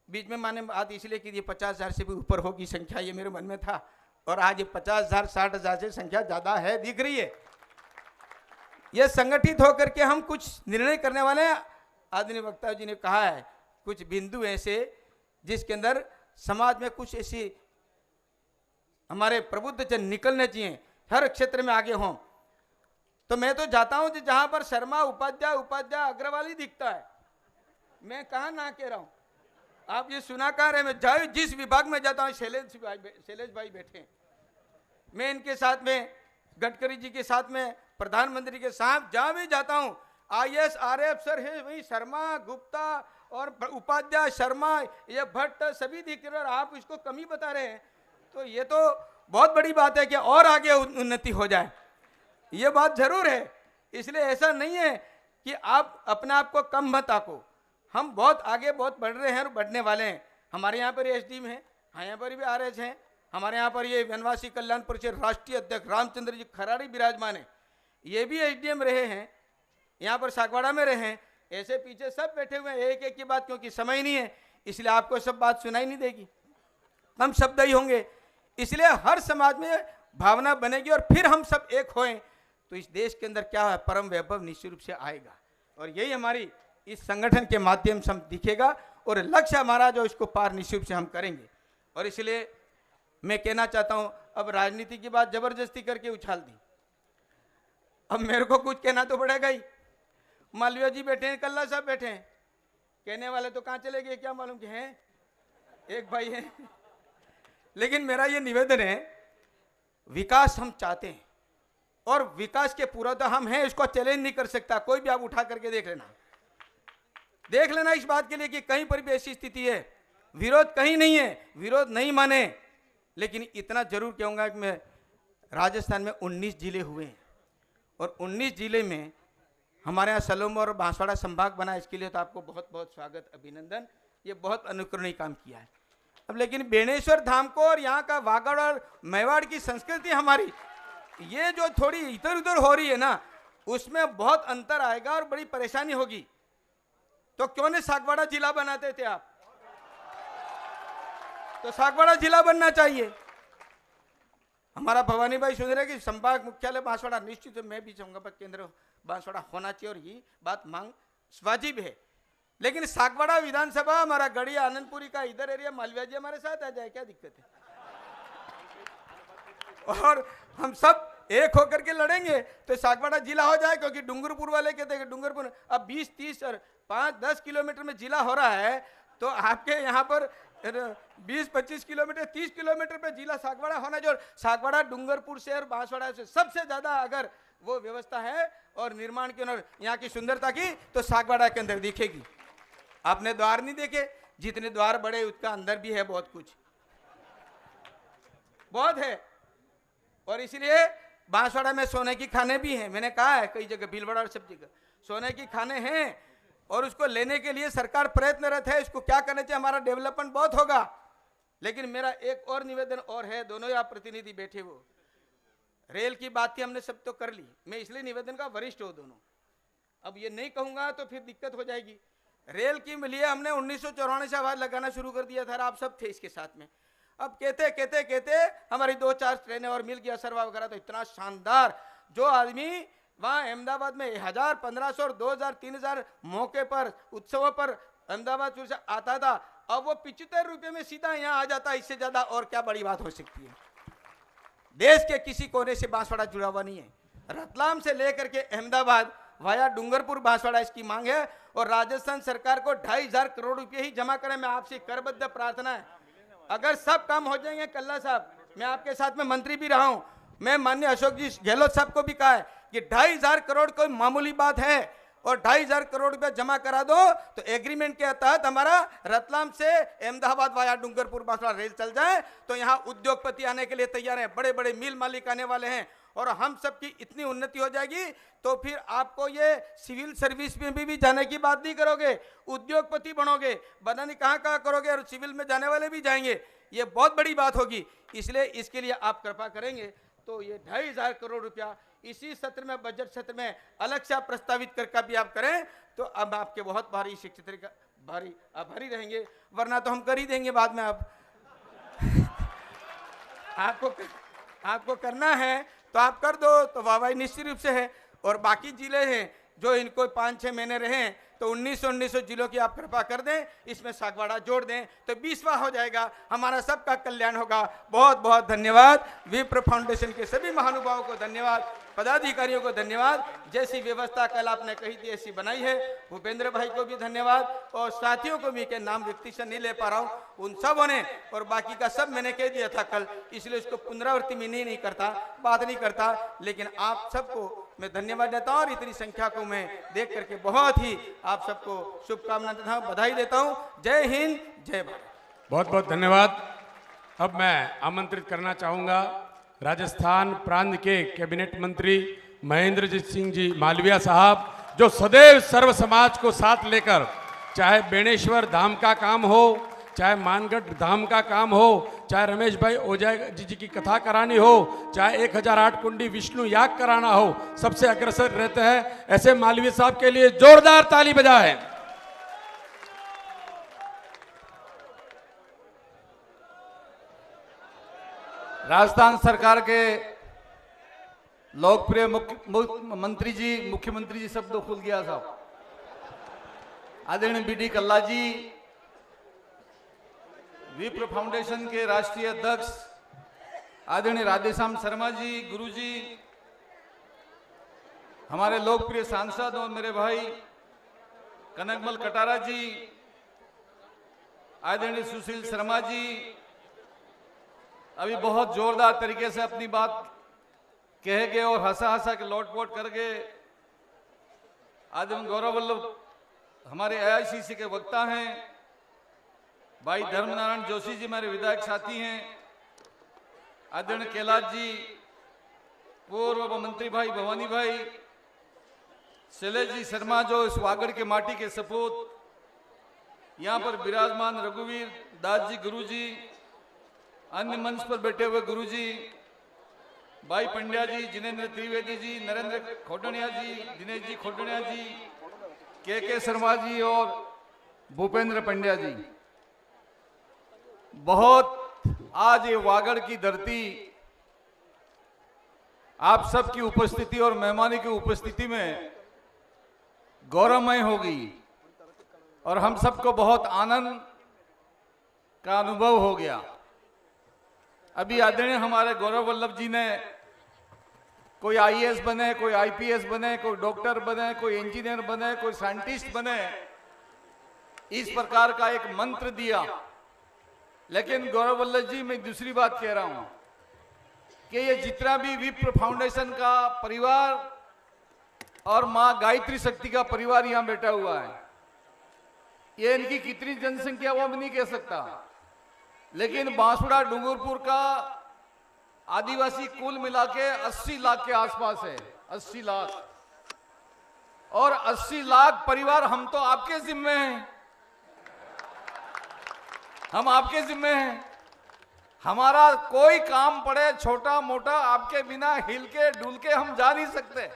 बीच में मैंने बात इसलिए की ये 50,000 से भी ऊपर होगी संख्या, ये मेरे मन में था, और आज ये 50,000 60,000 से संख्या ज्यादा है, दिख रही है। ये संगठित होकर के हम कुछ निर्णय करने वाले हैं। आदरणीय वक्ता जी ने कहा है कुछ बिंदु ऐसे जिसके अंदर समाज में कुछ ऐसी हमारे प्रबुद्ध जन निकलने चाहिए, हर क्षेत्र में आगे हों। तो मैं तो जाता हूं जहां पर शर्मा, उपाध्याय अग्रवाल ही दिखता है, मैं कहा ना कह रहा हूं, आप ये सुना कह रहे, मैं जाओ जिस विभाग में जाता हूं शैलेश भाई बैठे, मैं इनके साथ में, गडकरी जी के साथ में, प्रधानमंत्री के साथ जहां भी जाता हूं, IAS RF सर है, वही शर्मा, गुप्ता और उपाध्याय, शर्मा, ये भट्ट सभी दिख रहे, और आप इसको कमी बता रहे हैं। तो ये तो बहुत बड़ी बात है कि और आगे उन्नति हो जाए, ये बात जरूर है। इसलिए ऐसा नहीं है कि आप अपने आप को कम मत आको, हम बहुत आगे बहुत बढ़ रहे हैं और बढ़ने वाले हैं। हमारे यहाँ पर SDM है, यहाँ पर भी RS हैं, हमारे यहाँ पर ये वनवासी कल्याण परिषद राष्ट्रीय अध्यक्ष रामचंद्र जी खराड़ी विराजमान है, ये भी SDM रहे हैं, यहाँ पर सागवाड़ा में रहे हैं, ऐसे पीछे सब बैठे हुए हैं। एक एक की बात, क्योंकि समय नहीं है इसलिए आपको सब बात सुनाई नहीं देगी, हम शब्द ही होंगे, इसलिए हर समाज में भावना बनेगी और फिर हम सब एक होएं तो इस देश के अंदर क्या है, परम वैभव निश्चित रूप से आएगा। और यही हमारी इस संगठन के माध्यम से हम दिखेगा, और लक्ष्य हमारा जो इसको पार निश्चित रूप से हम करेंगे। और इसलिए मैं कहना चाहता हूं, अब राजनीति की बात जबरदस्ती करके उछाल दी, अब मेरे को कुछ कहना तो पड़ेगा ही। मालवीय जी बैठे हैं, कल्ला साहब बैठे हैं, कहने वाले तो कहाँ चले गए क्या मालूम कि हैं, एक भाई है। लेकिन मेरा ये निवेदन है, विकास हम चाहते हैं, और विकास के पूरा तो हम हैं, इसको चैलेंज नहीं कर सकता कोई भी। आप उठा करके देख लेना इस बात के लिए कि कहीं पर भी ऐसी स्थिति है, विरोध कहीं नहीं है, विरोध नहीं माने। लेकिन इतना जरूर कहूंगा कि मैं राजस्थान में 19 जिले हुए हैं, और 19 जिले में हमारे यहाँ सलोम और बांसवाड़ा संभाग बना, इसके लिए तो आपको बहुत बहुत स्वागत, अभिनंदन, ये बहुत अनुकरणीय काम किया है। अब लेकिन बेणेश्वर धाम को और यहाँ का वागड़ और मेवाड़ की संस्कृति हमारी, ये जो थोड़ी इधर उधर हो रही है ना, उसमें बहुत अंतर आएगा और बड़ी परेशानी होगी। तो क्यों नहीं सागवाड़ा जिला बनाते थे आप, तो सागवाड़ा जिला बनना चाहिए। हमारा भवानी भाई सुन रहे कि संभाग मुख्यालय बांसवाड़ा, निश्चित मैं भी चाहूंगा पर केंद्र बांसवाड़ा होना चाहिए, और ये बात मांग वाजिब है। लेकिन सागवाड़ा विधानसभा हमारा गढ़िया आनंदपुरी का इधर एरिया, मालवीय जी हमारे साथ आ जाए, क्या दिक्कत है, और हम सब एक होकर के लड़ेंगे तो सागवाड़ा जिला हो जाए। क्योंकि डूंगरपुर वाले कहते हैं कि डूंगरपुर अब 20, 30 और 5-10 किलोमीटर में जिला हो रहा है, तो आपके यहाँ पर 20-25 किलोमीटर, 30 किलोमीटर पे जिला सागवाड़ा होना जो, सागवाड़ा डूंगरपुर से और बांसवाड़ा से सबसे ज्यादा अगर वो व्यवस्था है और निर्माण की और यहाँ की सुंदरता की, तो सागवाड़ा के अंदर दिखेगी। आपने द्वार नहीं देखे, जितने द्वार बड़े उसका अंदर भी है बहुत कुछ, बहुत है। और इसलिए बांसवाड़ा में सोने की खाने भी हैं, मैंने कहा है कई जगह, भीलवाड़ा और सब जगह सोने की खाने हैं, और उसको लेने के लिए सरकार प्रयत्नरत है। इसको क्या करना चाहिए, हमारा डेवलपमेंट बहुत होगा। लेकिन मेरा एक और निवेदन और है, दोनों ही आप प्रतिनिधि बैठे हो, रेल की बात की हमने सब तो कर ली, मैं इसलिए निवेदन का वरिष्ठ हो दोनों, अब ये नहीं कहूंगा तो फिर दिक्कत हो जाएगी। रेल की लिए हमने 1994 से आवाज लगाना शुरू कर दिया था, आप सब थे इसके साथ में। अब कहते हमारी 2-4 ट्रेनें और मिल गया सरवा वगैरह, तो इतना शानदार, जो आदमी वहाँ अहमदाबाद में 1000, 1500 और 2000, 3000 मौके पर, उत्सवों पर अहमदाबाद से आता था, अब वो 75 रुपये में सीधा यहाँ आ जाता है। इससे ज्यादा और क्या बड़ी बात हो सकती है। देश के किसी कोने से बांसवाड़ा जुड़ा हुआ नहीं है। रतलाम से लेकर के अहमदाबाद वाया डूंगरपुर बांसवाड़ा इसकी मांग है और राजस्थान सरकार को 2,500 करोड़ रुपए ही जमा करें। मैं आपसे करबद्ध प्रार्थना है, अगर सब काम हो जाएंगे, कल्ला साहब मैं आपके साथ में मंत्री भी रहा हूं, मैं माननीय अशोक जी गहलोत साहब को भी कहा है कि 2,500 करोड़ कोई मामूली बात है और 2,500 करोड़ रुपया जमा करा दो तो एग्रीमेंट के तहत हमारा रतलाम से अहमदाबाद वाया डूंगरपुर बांसवाड़ा रेल चल जाए तो यहाँ उद्योगपति आने के लिए तैयार हैं, बड़े बड़े मिल मालिक आने वाले हैं और हम सबकी इतनी उन्नति हो जाएगी तो फिर आपको ये सिविल सर्विस में भी जाने की बात नहीं करोगे, उद्योगपति बनोगे, पता नहीं कहाँ कहाँ करोगे और सिविल में जाने वाले भी जाएंगे। ये बहुत बड़ी बात होगी, इसलिए इसके लिए आप कृपा करेंगे तो ये 2,500 करोड़ रुपया इसी सत्र में, बजट सत्र में अलग से आप प्रस्तावित करके भी आप करें तो अब आपके बहुत भारी शिक्षित का भारी आभारी रहेंगे, वरना तो हम कर ही देंगे बाद में। आप आपको करना है तो आप कर दो तो वाहवाही निश्चित रूप से है। और बाकी जिले हैं जो इनको 5-6 महीने रहे तो 1900 जिलों की आप कृपा कर दें, इसमें सागवाड़ा जोड़ दें तो 20वां हो जाएगा, हमारा सबका कल्याण होगा। बहुत बहुत धन्यवाद। विप्र फाउंडेशन के सभी महानुभावों को धन्यवाद, पदाधिकारियों को धन्यवाद। जैसी व्यवस्था कल आपने कही थी ऐसी बनाई है, भूपेंद्र भाई को भी धन्यवाद और साथियों को भी के नाम व्यक्ति से नहीं ले पा रहा हूँ, उन सबों ने और बाकी का सब मैंने कह दिया था कल, इसलिए उसको पुनरावृत्ति में नहीं करता, बात नहीं करता, लेकिन आप सबको मैं धन्यवाद देता हूँ और इतनी संख्या को मैं देख करके बहुत ही आप सबको शुभकामनाएं देता हूँ, बधाई देता हूँ। जय हिंद, जय भारत। बहुत बहुत धन्यवाद। अब मैं आमंत्रित करना चाहूँगा राजस्थान प्रांत के कैबिनेट मंत्री महेंद्रजीत सिंह जी मालविया साहब, जो सदैव सर्व समाज को साथ लेकर चाहे बेणेश्वर धाम का काम हो, चाहे मानगढ़ धाम का काम हो, चाहे रमेश भाई ओझा जी की कथा करानी हो, चाहे 1008 कुंडी विष्णु याग कराना हो, सबसे अग्रसर रहते हैं। ऐसे मालवीय साहब के लिए जोरदार ताली बजाएं। राजस्थान सरकार के लोकप्रिय मंत्री जी, मुख्यमंत्री जी, शब्द खुल गया साहब, आदरणीय बीडी कल्ला जी, विप्र फाउंडेशन के राष्ट्रीय अध्यक्ष आदरणीय राधेश्याम शर्मा जी, गुरुजी, हमारे लोकप्रिय सांसद और मेरे भाई कनकमल कटारा जी, आदरणीय सुशील शर्मा जी, अभी बहुत जोरदार तरीके से अपनी बात कह गए और हंसा के लोटपोट कर गए। आदरणीय गौरव वल्लभ हमारे AICC के वक्ता हैं, भाई धर्मनारायण जोशी जी हमारे विधायक साथी हैं, आदरणीय कैलाश जी, पूर्व मंत्री भाई भवानी भाई, शैलेश जी शर्मा जो इस वागड़ के माटी के सपूत, यहाँ पर विराजमान रघुवीर दास जी गुरुजी, अन्य मंच पर बैठे हुए गुरुजी, भाई पंड्या जी, जिनेन्द्र त्रिवेदी जी, नरेंद्र खोडनिया जी, दिनेश जी खोडनिया जी, के शर्मा जी और भूपेंद्र पंड्या जी, बहुत आज ये वागड़ की धरती आप सबकी उपस्थिति और मेहमानी की उपस्थिति में गौरवमय होगी और हम सबको बहुत आनंद का अनुभव हो गया। अभी आदरणीय हमारे गौरव वल्लभ जी ने कोई IAS बने, कोई IPS बने, कोई डॉक्टर बने, कोई इंजीनियर बने, कोई साइंटिस्ट बने, इस प्रकार का एक मंत्र दिया। लेकिन गौरव वल्लभ जी मैं दूसरी बात कह रहा हूं कि ये जितना भी विप्र फाउंडेशन का परिवार और मां गायत्री शक्ति का परिवार यहां बैठा हुआ है, ये इनकी कितनी जनसंख्या वो मैं नहीं कह सकता, लेकिन बांसवाड़ा डूंगरपुर का आदिवासी कुल मिला के 80 लाख के आसपास है, 80 लाख, और 80 लाख परिवार हम तो आपके जिम्मे हैं, हम आपके जिम्मे हैं। हमारा कोई काम पड़े छोटा मोटा, आपके बिना हिल के डुल के हम जा नहीं सकते।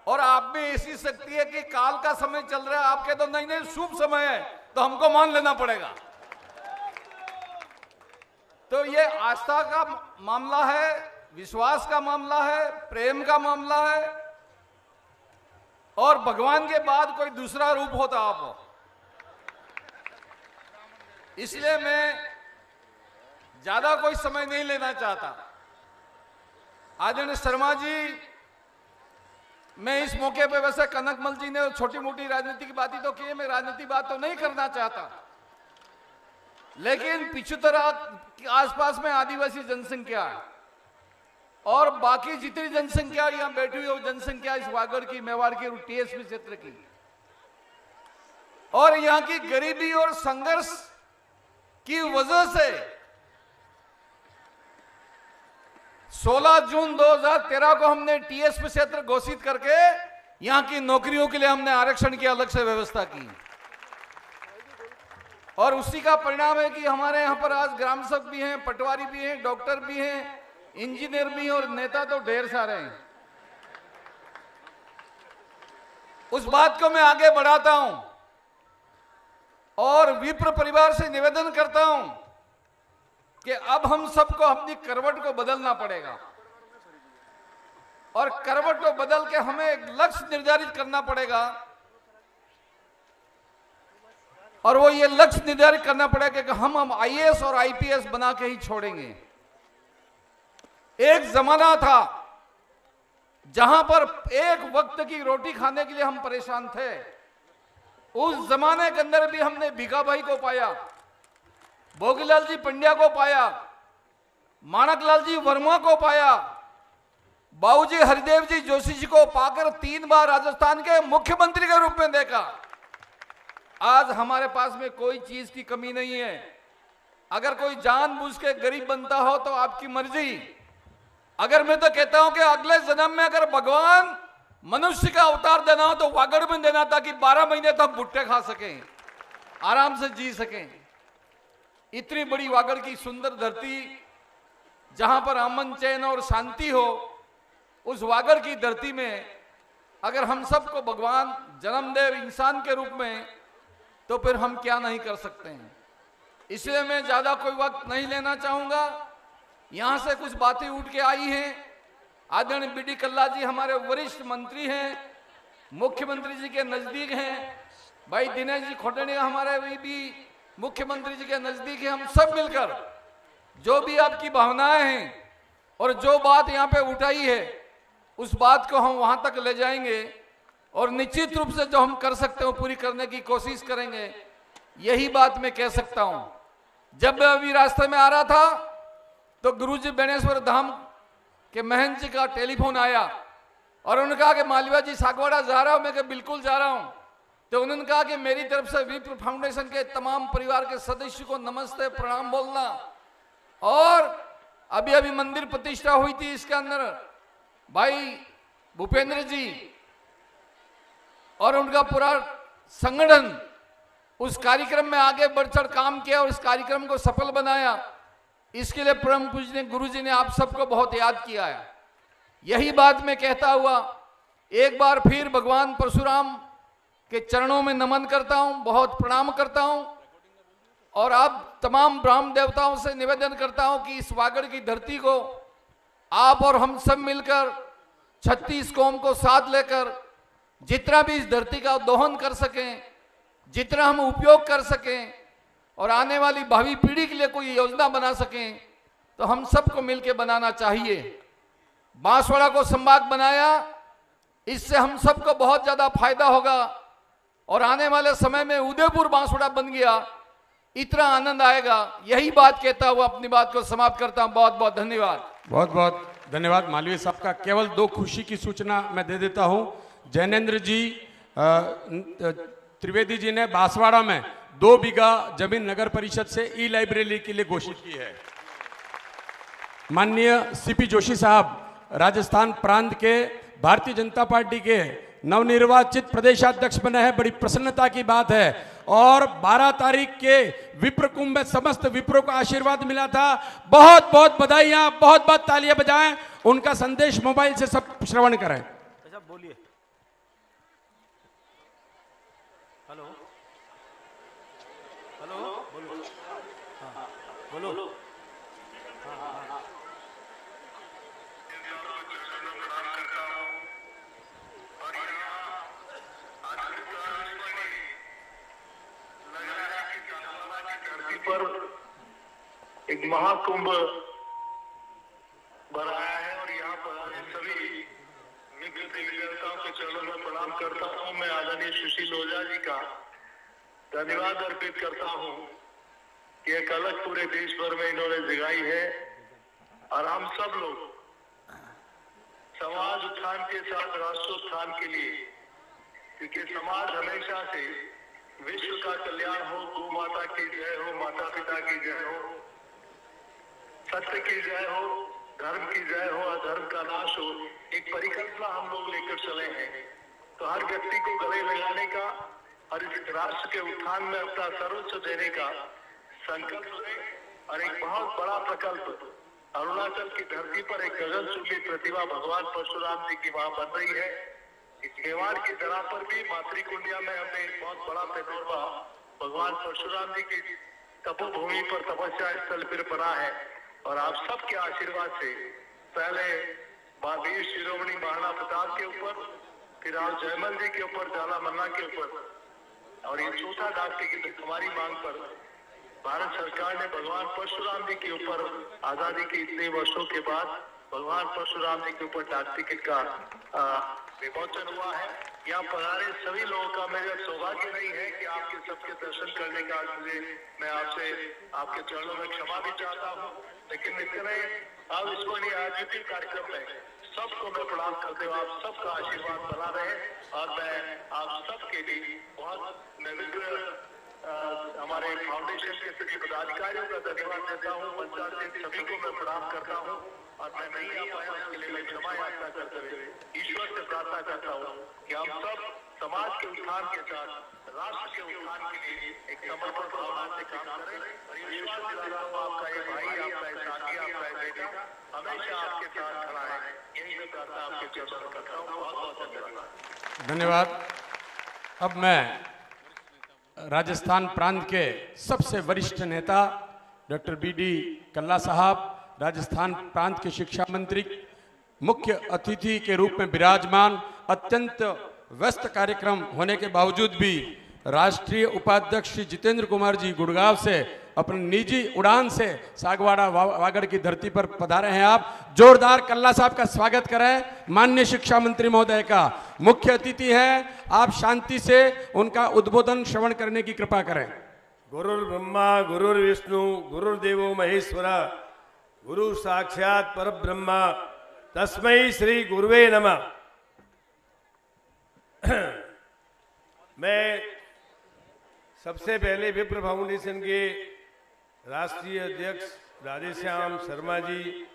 और आप में ऐसी शक्ति है कि काल का समय चल रहा है, आपके तो नहीं शुभ समय है, तो हमको मान लेना पड़ेगा। तो ये आस्था का मामला है, विश्वास का मामला है, प्रेम का मामला है, और भगवान के बाद कोई दूसरा रूप होता आप। इसलिए मैं ज्यादा कोई समय नहीं लेना चाहता। आदरणीय शर्मा जी, मैं इस मौके पे, वैसे कनकमल जी ने छोटी मोटी राजनीति की बातें तो की है, मैं राजनीति बात तो नहीं करना चाहता, लेकिन 75 के आसपास में आदिवासी जनसंख्या है और बाकी जितनी जनसंख्या यहां बैठी हुई है वो जनसंख्या इस वागड़ की, मेवाड़ की, टीएसपी क्षेत्र की, और यहां की गरीबी और संघर्ष की वजह से 16 जून 2013 को हमने टीएसपी क्षेत्र घोषित करके यहां की नौकरियों के लिए हमने आरक्षण की अलग से व्यवस्था की, और उसी का परिणाम है कि हमारे यहां पर आज ग्राम सेवक भी हैं, पटवारी भी हैं, डॉक्टर भी हैं, इंजीनियर भी हैं और नेता तो ढेर सारे हैं। उस बात को मैं आगे बढ़ाता हूं और विप्र परिवार से निवेदन करता हूं कि अब हम सबको अपनी करवट को बदलना पड़ेगा और करवट को बदल के हमें एक लक्ष्य निर्धारित करना पड़ेगा, और वो ये लक्ष्य निर्धारित करना पड़ेगा कि हम आईएएस और आईपीएस बना के ही छोड़ेंगे। एक जमाना था जहां पर एक वक्त की रोटी खाने के लिए हम परेशान थे। उस जमाने के अंदर भी हमने भिखाभाई को पाया, भोगीलाल जी पंड्या को पाया, माणकलाल जी वर्मा को पाया, बाबूजी हरिदेव जी जोशी जी को पाकर 3 बार राजस्थान के मुख्यमंत्री के रूप में देखा। आज हमारे पास में कोई चीज की कमी नहीं है। अगर कोई जानबूझ के गरीब बनता हो तो आपकी मर्जी। अगर मैं तो कहता हूं कि अगले जन्म में अगर भगवान मनुष्य का अवतार देना हो तो वागड़ में देना, ताकि 12 महीने तक भुट्टे खा सकें, आराम से जी सकें। इतनी बड़ी वागड़ की सुंदर धरती, जहां पर अमन चैन और शांति हो, उस वागड़ की धरती में अगर हम सबको भगवान जन्म दे इंसान के रूप में, तो फिर हम क्या नहीं कर सकते हैं। इसलिए मैं ज्यादा कोई वक्त नहीं लेना चाहूंगा। यहां से कुछ बातें उठ के आई हैं। आदरणीय बीडी कल्ला जी हमारे वरिष्ठ मंत्री हैं, मुख्यमंत्री जी के नजदीक हैं। भाई दिनेश जी खोटनिया हमारे भी मुख्यमंत्री जी के नजदीक हैं। हम सब मिलकर जो भी आपकी भावनाएं हैं और जो बात यहाँ पे उठाई है, उस बात को हम वहां तक ले जाएंगे और निश्चित रूप से जो हम कर सकते हो पूरी करने की कोशिश करेंगे। यही बात मैं कह सकता हूं। जब मैं अभी रास्ते में आ रहा था तो गुरुजी बेणेश्वर धाम के महंत जी का टेलीफोन आया और उन्होंने कहा कि मालवा जी सागवाड़ा जा रहा हूं। मैं कहा बिल्कुल जा रहा हूं। तो उन्होंने कहा कि मेरी तरफ से विप्र फाउंडेशन के तमाम परिवार के सदस्य को नमस्ते प्रणाम बोलना। और अभी अभी मंदिर प्रतिष्ठा हुई थी, इसके अंदर भाई भूपेंद्र जी और उनका पूरा संगठन उस कार्यक्रम में आगे बढ़ चढ़ काम किया और इस कार्यक्रम को सफल बनाया। इसके लिए परम पूज्य गुरुजी ने आप सबको बहुत याद किया है। यही बात मैं कहता हुआ एक बार फिर भगवान परशुराम के चरणों में नमन करता हूं, बहुत प्रणाम करता हूं और आप तमाम ब्राह्मण देवताओं से निवेदन करता हूं कि इस वागड़ की धरती को आप और हम सब मिलकर 36 कौम को साथ लेकर जितना भी इस धरती का दोहन कर सकें, जितना हम उपयोग कर सकें और आने वाली भावी पीढ़ी के लिए कोई योजना बना सकें, तो हम सबको मिलकर बनाना चाहिए। बांसवाड़ा को संभाग बनाया, इससे हम सबको बहुत ज्यादा फायदा होगा और आने वाले समय में उदयपुर बांसवाड़ा बन गया, इतना आनंद आएगा। यही बात कहता हुआ अपनी बात को समाप्त करता हूं। बहुत बहुत धन्यवाद। बहुत बहुत धन्यवाद मालवीय साहब का। केवल 2 खुशी की सूचना मैं दे देता हूं। जैनेन्द्र जी त्रिवेदी जी ने बांसवाड़ा में 2 बीघा जमीन नगर परिषद से ई लाइब्रेरी के लिए घोषित की है। माननीय सीपी जोशी साहब राजस्थान प्रांत के भारतीय जनता पार्टी के नवनिर्वाचित प्रदेशाध्यक्ष बने हैं, बड़ी प्रसन्नता की बात है। और 12 तारीख के विप्र कुंभ में समस्त विप्रों को आशीर्वाद मिला था। बहुत बहुत बधाइयां, बहुत बहुत तालियां बजाएं। उनका संदेश मोबाइल से सब श्रवण करें। बोलिए। हेलो हेलो बोलो। हाँ बोलो। पर एक महाकुंभ बनाया है और यहाँ पर सभी मित्र देवी देवताओं के चरणों में प्रणाम करता हूँ। मैं आदरणीय सुशील ओझा जी का धन्यवाद अर्पित करता हूँ कि एक अलग पूरे देश भर में इन्होंने जगाई है और हम सब लोग समाज उत्थान के साथ राष्ट्रोत्थान के लिए, क्योंकि समाज हमेशा से विश्व का कल्याण हो, गौ माता की जय हो, माता पिता की जय हो, सत्य की जय हो, धर्म की जय हो, अधर्म का नाश हो, एक परिकल्पना हम लोग लेकर चले हैं। तो हर व्यक्ति को गले लगाने का और इस राष्ट्र के उत्थान में अपना सर्वोच्च देने का संकल्प लें और एक बहुत बड़ा प्रकल्प अरुणाचल की धरती पर एक गगनचुंबी प्रतिभा भगवान परशुराम जी की वहां बन रही है। इस मेवाड़ की धरा पर भी मातृकुंडिया में हमने एक बहुत बड़ा पेनोरमा भगवान परशुराम जी की तपोभूमि पर तपस्या स्थल पर बना है और आप सबके आशीर्वाद से पहले महावीर शिरोमणि महाराणा प्रताप के ऊपर, फिर आप जयमल जी के ऊपर, जाला मन्ना के ऊपर और ये चौथा डाक टिकट हमारी मांग पर भारत सरकार ने भगवान परशुराम जी के ऊपर आजादी के इतने वर्षों के बाद भगवान परशुराम जी के ऊपर डाक टिकट का विमोचन हुआ है। यहाँ पधारे सभी लोगों का मेरा सौभाग्य नहीं है कि आपके सबके दर्शन करने का मैं आपसे आपके चरणों में क्षमा भी चाहता हूँ, लेकिन इतने अविस्मरणीय आयोजित कार्यक्रम में सबको मैं प्रणाम करते हुए आप सबका आशीर्वाद बना रहे और मैं आप सबके लिए बहुत निविघ्न हमारे फाउंडेशन के सभी पदाधिकारियों का धन्यवाद देता हूँ। पंचायत सभी को मैं प्रणाम करता हूँ और मैं नहीं आ पाया उसके लिए मैं क्षमा याचना करते हुए ईश्वर से प्रार्थना करता हूँ कि हम सब समाज के उत्थान के साथ राष्ट्र के उत्थान के लिए एक समर्पण भावना से काम करें और ये विश्वास दिलाता हूँ आपका ये भाई, आपका ये साथी, आपका ये बेटा हमेशा आपके साथ खड़ा है। यही मैं प्रार्थना आपके चरणों में करता हूँ। बहुत बहुत धन्यवाद। धन्यवाद। अब मैं राजस्थान प्रांत के सबसे वरिष्ठ नेता डॉक्टर बी.डी. कल्ला साहब, राजस्थान प्रांत के शिक्षा मंत्री, मुख्य अतिथि के रूप में विराजमान, अत्यंत व्यस्त कार्यक्रम होने के बावजूद भी राष्ट्रीय उपाध्यक्ष श्री जितेंद्र कुमार जी गुड़गांव से अपनी निजी उड़ान से सागवाड़ा वागड़ की धरती पर पधारे हैं। आप जोरदार कल्ला साहब का स्वागत करें। माननीय शिक्षा मंत्री महोदय का मुख्य अतिथि हैं, आप शांति से उनका उद्बोधन श्रवण करने की कृपा करें। गुरुर् ब्रह्मा गुरुर्विष्णु गुरुर्देवो महेश्वरा गुरु साक्षात परब्रह्मा तस्मै श्री गुरुवे नमः। मैं सबसे पहले विप्र फाउंडेशन के राष्ट्रीय अध्यक्ष राधेश्याम शर्मा जी,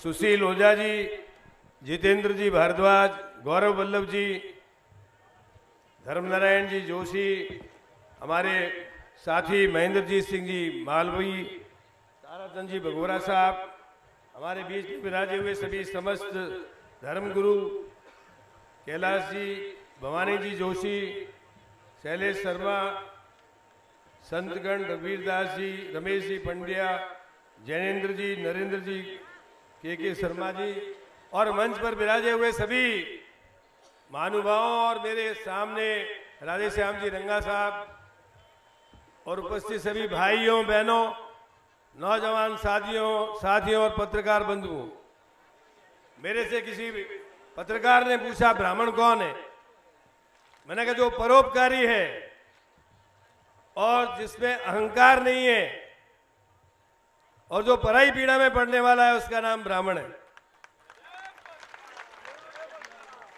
सुशील ओझा जी, जितेंद्र जी भारद्वाज, गौरव वल्लभ जी, धर्मनारायण जी जोशी, हमारे साथी महेंद्रजीत सिंह जी मालवी, ताराचंद जी भगोरा साहब, हमारे बीच में विराजे हुए सभी समस्त धर्मगुरु कैलाश जी, भवानी जी जोशी, शैलेश शर्मा, संतगण रघुवीर दास जी, रमेश जी पंड्या, जैनेन्द्र जी, नरेंद्र जी, के शर्मा जी और मंच पर विराजे हुए सभी महानुभावों और मेरे सामने राधेश्याम जी रंगा साहब और उपस्थित सभी भाइयों बहनों, नौजवान साथियों और पत्रकार बंधुओं। मेरे से किसी पत्रकार ने पूछा ब्राह्मण कौन है। मैंने कहा जो परोपकारी है और जिसमें अहंकार नहीं है और जो पराई पीड़ा में पड़ने वाला है उसका नाम ब्राह्मण है।